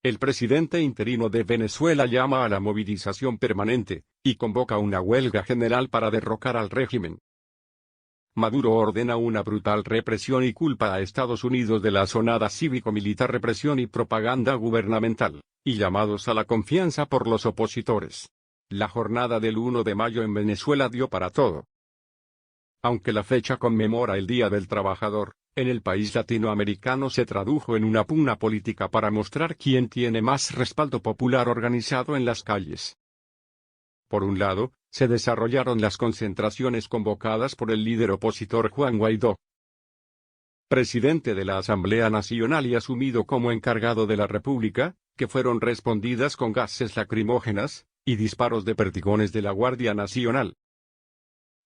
El presidente interino de Venezuela llama a la movilización permanente, y convoca una huelga general para derrocar al régimen. Maduro ordena una brutal represión y culpa a Estados Unidos de la asonada cívico-militar represión y propaganda gubernamental, y llamados a la confianza por los opositores. La jornada del 1 de mayo en Venezuela dio para todo. Aunque la fecha conmemora el Día del Trabajador, en el país latinoamericano se tradujo en una pugna política para mostrar quién tiene más respaldo popular organizado en las calles. Por un lado, se desarrollaron las concentraciones convocadas por el líder opositor Juan Guaidó, presidente de la Asamblea Nacional y asumido como encargado de la República, que fueron respondidas con gases lacrimógenas y disparos de perdigones de la Guardia Nacional.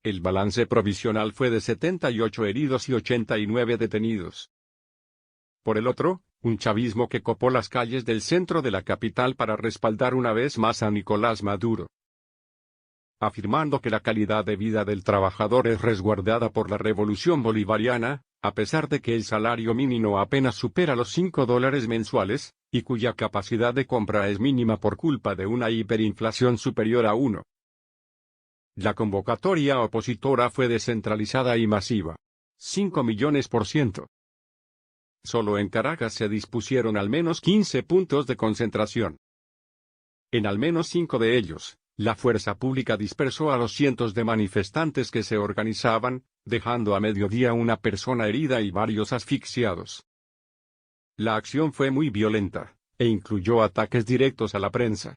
El balance provisional fue de 78 heridos y 89 detenidos. Por el otro, un chavismo que copó las calles del centro de la capital para respaldar una vez más a Nicolás Maduro, afirmando que la calidad de vida del trabajador es resguardada por la revolución bolivariana, a pesar de que el salario mínimo apenas supera los $5 mensuales, y cuya capacidad de compra es mínima por culpa de una hiperinflación superior a 1. La convocatoria opositora fue descentralizada y masiva. 5 millones%. Solo en Caracas se dispusieron al menos 15 puntos de concentración. En al menos 5 de ellos, la fuerza pública dispersó a los cientos de manifestantes que se organizaban, dejando a mediodía una persona herida y varios asfixiados. La acción fue muy violenta, e incluyó ataques directos a la prensa.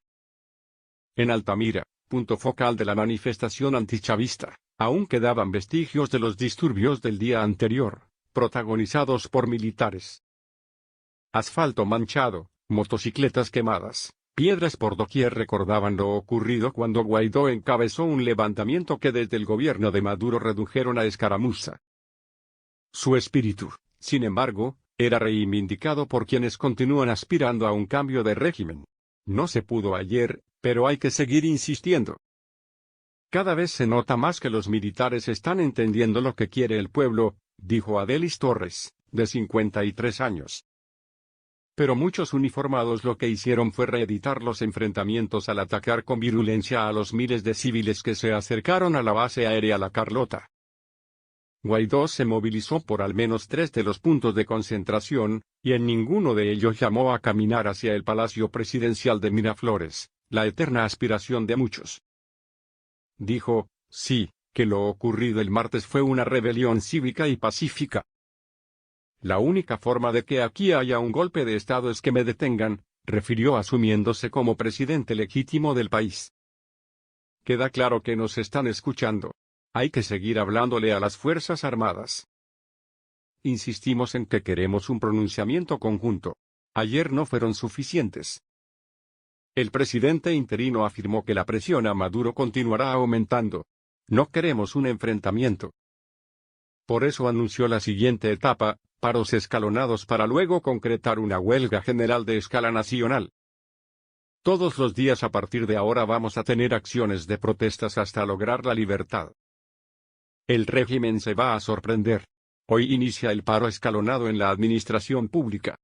En Altamira, punto focal de la manifestación antichavista, aún quedaban vestigios de los disturbios del día anterior, protagonizados por militares. Asfalto manchado, motocicletas quemadas, piedras por doquier recordaban lo ocurrido cuando Guaidó encabezó un levantamiento que desde el gobierno de Maduro redujeron a escaramuza. Su espíritu, sin embargo, era reivindicado por quienes continúan aspirando a un cambio de régimen. No se pudo ayer, pero hay que seguir insistiendo. Cada vez se nota más que los militares están entendiendo lo que quiere el pueblo, dijo Adelis Torres, de 53 años. Pero muchos uniformados lo que hicieron fue reeditar los enfrentamientos al atacar con virulencia a los miles de civiles que se acercaron a la base aérea La Carlota. Guaidó se movilizó por al menos 3 de los puntos de concentración, y en ninguno de ellos llamó a caminar hacia el Palacio Presidencial de Miraflores, la eterna aspiración de muchos. Dijo, sí, que lo ocurrido el martes fue una rebelión cívica y pacífica. La única forma de que aquí haya un golpe de Estado es que me detengan, refirió asumiéndose como presidente legítimo del país. Queda claro que nos están escuchando. Hay que seguir hablándole a las Fuerzas Armadas. Insistimos en que queremos un pronunciamiento conjunto. Ayer no fueron suficientes. El presidente interino afirmó que la presión a Maduro continuará aumentando. No queremos un enfrentamiento. Por eso anunció la siguiente etapa, paros escalonados para luego concretar una huelga general de escala nacional. Todos los días a partir de ahora vamos a tener acciones de protestas hasta lograr la libertad. El régimen se va a sorprender. Hoy inicia el paro escalonado en la administración pública.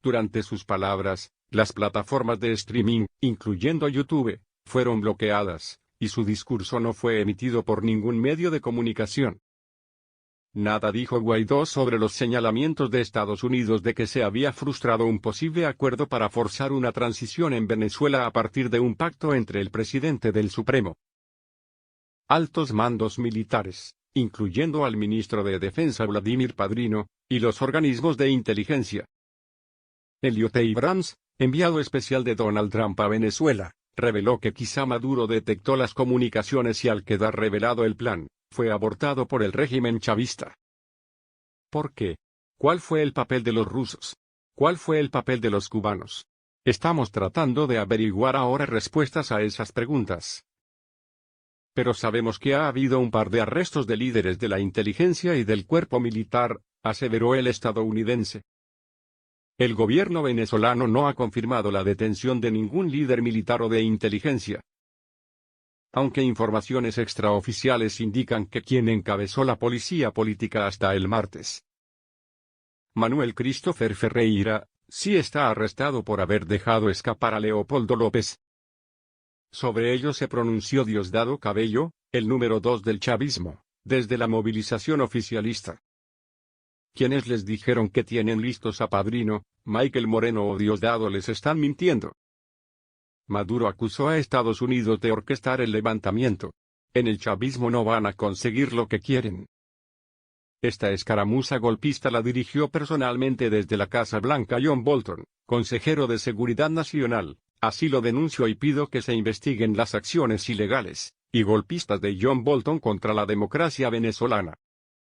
Durante sus palabras, las plataformas de streaming, incluyendo YouTube, fueron bloqueadas, y su discurso no fue emitido por ningún medio de comunicación. Nada dijo Guaidó sobre los señalamientos de Estados Unidos de que se había frustrado un posible acuerdo para forzar una transición en Venezuela a partir de un pacto entre el presidente del Supremo, altos mandos militares, incluyendo al ministro de Defensa Vladimir Padrino, y los organismos de inteligencia. Elliot Abrams, enviado especial de Donald Trump a Venezuela, reveló que quizá Maduro detectó las comunicaciones y al quedar revelado el plan, fue abortado por el régimen chavista. ¿Por qué? ¿Cuál fue el papel de los rusos? ¿Cuál fue el papel de los cubanos? Estamos tratando de averiguar ahora respuestas a esas preguntas. Pero sabemos que ha habido un par de arrestos de líderes de la inteligencia y del cuerpo militar, aseveró el estadounidense. El gobierno venezolano no ha confirmado la detención de ningún líder militar o de inteligencia, aunque informaciones extraoficiales indican que quien encabezó la policía política hasta el martes, Manuel Christopher Ferreira, sí está arrestado por haber dejado escapar a Leopoldo López. Sobre ello se pronunció Diosdado Cabello, el número 2 del chavismo, desde la movilización oficialista. Quienes les dijeron que tienen listos a Padrino, Michael Moreno o Diosdado les están mintiendo. Maduro acusó a Estados Unidos de orquestar el levantamiento. En el chavismo no van a conseguir lo que quieren. Esta escaramuza golpista la dirigió personalmente desde la Casa Blanca John Bolton, consejero de Seguridad Nacional. Así lo denuncio y pido que se investiguen las acciones ilegales y golpistas de John Bolton contra la democracia venezolana.